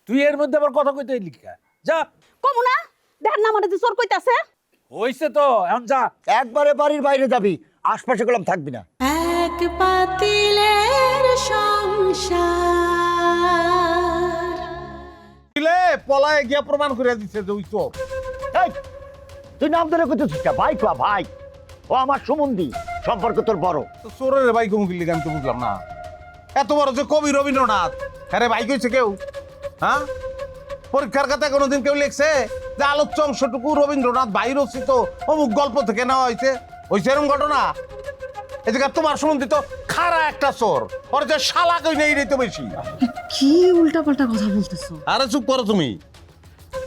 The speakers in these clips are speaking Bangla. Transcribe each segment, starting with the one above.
তুই এর মধ্যে আবার কথা কইতে লিখা যা। কমু না দেখেন না আমাদের চোর কইতাছে। হইছে তো এখন যা। একবারে বাড়ির বাইরে যাবি, আশপাশে গোলাম থাকবি না। এক পাতিলের সংসার দিলে পলায় গিয়া প্রমাণ করে দিছে যে ওই চোর। এই, তুই নাম ধরে কইতেছিস কা? ভাই কোয়া ভাই, ও আমার সুমন্দি, সম্পর্ক তোর বড়। তো চোরের ভাই কমুকির লিগে আমি তো বুঝলাম না। এত বড় যে কবি রবীন্দ্রনাথ, হ্যাঁ ভাই কইছে কেউ? হ্যাঁ, পরীক্ষার খাতায় কোনোদিন কেউ লিখছে যে আলোচ্য অংশটুকু রবীন্দ্রনাথ ভাই রচিত অমুক গল্প থেকে নেওয়া হয়েছে? হয়েছে এরকম ঘটনা? এই জায়গা তোমার সম্বন্ধে তো খারা একটা চোর, ওর যে শালা কই নেই রে তো বেশি। কি উল্টাপাল্টা কথা বলতেছো? আরে চুপ করো তুমি।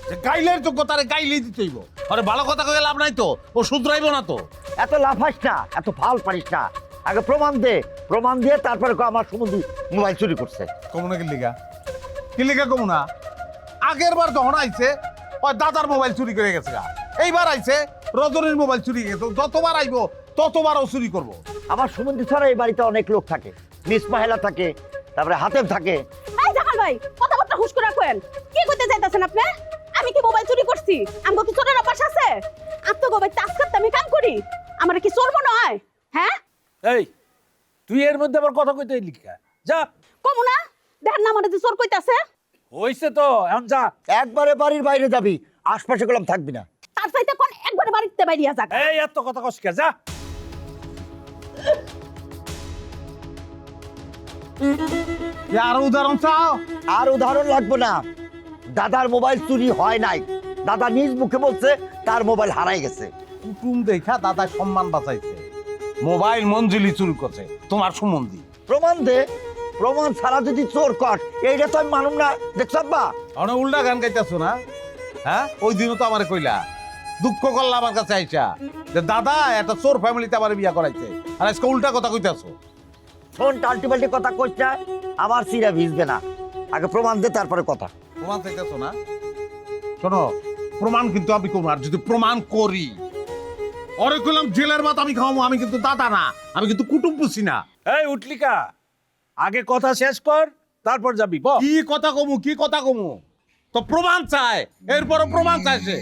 যে গাইলের যোগ্যতারে গাইলেই দিতে হইব। আরে ভালো কথা কইলে লাভ নাই তো, ও শুধরাইব না তো। এত লাফাস না, এত ফাল পারিস না। আগে প্রমাণ দে, প্রমাণ দিয়ে তারপরে কও আমার সুমন্দি মোবাইল চুরি করছে। কমুনা কি লিগা? কি লিগা কমুনা? আগের বার যখন আইছে ওই দাদার মোবাইল চুরি করে গেছে গা। এইবার আইছে রজনীর মোবাইল চুরি গেছে। যতবার আইবো ততবার ও চুরি করবো। আমার সুমন্দি ছাড়া এই বাড়িতে অনেক লোক থাকে, মিস মাহেলা থাকে, তারপরে হাতেম থাকে। এই জামাল ভাই কথাবার্তা হুশ করে রাখেন। কি কইতে চাইতাছেন আপনি? আমি কি মোবাইল চুরি করছি? আমগো কি চোরের অভ্যাস আছে? আত্মগোবাই তাস করতে আমি কাম করি, আমার কি চোর মনে হয়? হ্যাঁ, এই তুই এর মধ্যে আবার কথা কইতে লিখা যা। কমু না দেখেন না আমাদের চোর কইতাছে। হইছে তো এখন যা। একবারে বাড়ির বাইরে যাবি, আশপাশে গোলাম থাকবি না। তার চাইতে কোন একবারে বাড়িতে বাইরিয়া যাক। এই এত কথা কস কে যা। আরো উদাহরণ চাও? আর উদাহরণ লাগবে না। দাদার মোবাইল চুরি হয় নাই, দাদা নিজ মুখে বলছে তার মোবাইল হারাই গেছে। কুটুম দেখা দাদা সম্মান বাঁচাইছে, মোবাইল মঞ্জুলি চুরি করছে তোমার সুমন্দি। প্রমাণ দে, প্রমাণ ছাড়া যদি চোর কর, এইটা তো আমি মানুম না। দেখছ আব্বা, অনেক উল্টা গান গাইতেছো না? হ্যাঁ, ওই দিনও তো আমারে কইলা, দুঃখ করলা আমার কাছে আইসা যে দাদা একটা চোর ফ্যামিলিতে আমার বিয়া করাইছে, আর আজকে উল্টা কথা কইতাছো। শোন, টাল্টি পাল্টি কথা কইস না, আমার সিরা ভিজবে না। আগে প্রমাণ দে তারপরে কথা। প্রমাণ চাইতেছো না? শোনো, প্রমাণ কিন্তু আমি করবো, আর যদি প্রমাণ করি অরে কইলাম জেলের ভাত আমি খাওয়াবো। আমি কিন্তু দাদা না, আমি কিন্তু কুটুম পুষি না। এই উঠলিকা, আগে কথা শেষ কর তারপর যাবি। বল কি কথা কমু, কি কথা কমু? তো প্রমাণ চায়, এরপরও প্রমাণ চাইছে।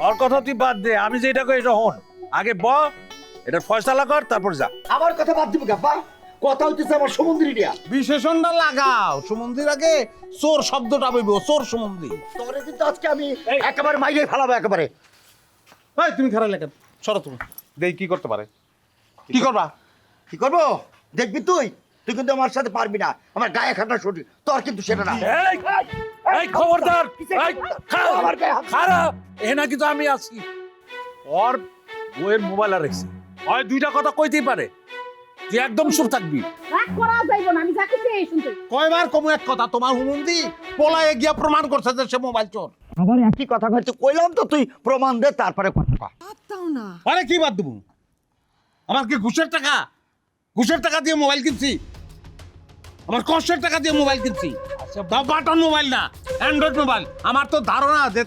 ওর কথা তুই বাদ দে, আমি যেটা কই এটা হন। আগে ব এটা ফয়সালা কর তারপর যা। আমার কথা বাদ দিব আব্বা, কথা হইতেছে আমার সমুদ্রী দিয়া। বিশেষণটা লাগাও, সুমন্দির আগে চোর শব্দটা বইব, চোর সুমন্দি। তোরে কিন্তু আজকে আমি একেবারে মাইরে ফেলাবো একেবারে। ভাই তুমি খারাপ লেখেন, সরো তুমি। দেই কি করতে পারে, কি করবা? কি করবো দেখবি তুই। তুই কিন্তু আমার সাথে পারবি না, আমার গায়ে খাটা শরীর, তোর কিন্তু সেটা না। এই এই খবরদার, এই আমার গায়ে হাত- খারাপ এ নাকি তো আমি আছি। ওর বইয়ের মোবাইল আর রেখেছে, ওই দুইটা কথা কইতেই পারে, তুই একদম চুপ থাকবি। রাগ করা যাইব না, আমি যা কিছু এই শুনতে। কয়বার কমু এক কথা, তোমার হুমন্দি পলায়ে গিয়া প্রমাণ করছে যে সে মোবাইল চোর। আবার একই কথা হয়তো কইলাম তো, তুই প্রমাণ দে তারপরে কথা কয়। আরে কি বাদ দেবো? আমার কি ঘুষের টাকা? ঘুষের টাকা দিয়ে মোবাইল কিনছি, আমার কষ্টের টাকা দিয়ে মোবাইল কিনছি। তাও বাটন মোবাইল না, অ্যান্ড্রয়েড মোবাইল। আমার তো ধারণা যে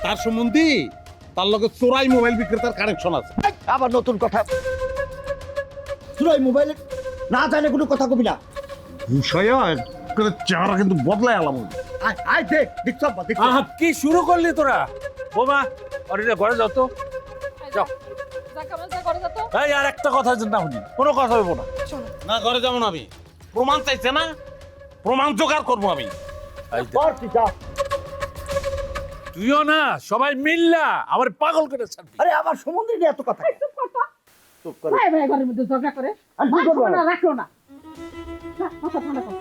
তার সম্বন্ধে তার লগে চোরাই মোবাইল বিক্রেতার কানেকশন আছে। আবার নতুন কথা, তুই মোবাইলে না জানে কোনো কথা কবি না। বিষয়ের চেহারা কিন্তু বদলায় আলাম। আয় আয় দেখ, দেখছ আব্বা, দেখছ? আহ কি শুরু করলি তোরা? বোমা অরিটা ঘরে যাও তো, যাও। এই আর একটা কথা না শুনি, কোনো কথা হইব না। না ঘরে যাবো না আমি, প্রমাণ চাইছে না, প্রমাণ জোগাড় করবো আমি। এই দে। কর তুই যা। তুইও না সবাই মিল্লা আমার পাগল করে ছাড়বি। আরে আমার সমুদ্রী নিয়ে এত কথা। চুপ কর তো। চুপ করে ভাই ভাই ঘরের মধ্যে ঝগড়া করে আর কি করবো? রাখলো না। মাথা ঠান্ডা কর।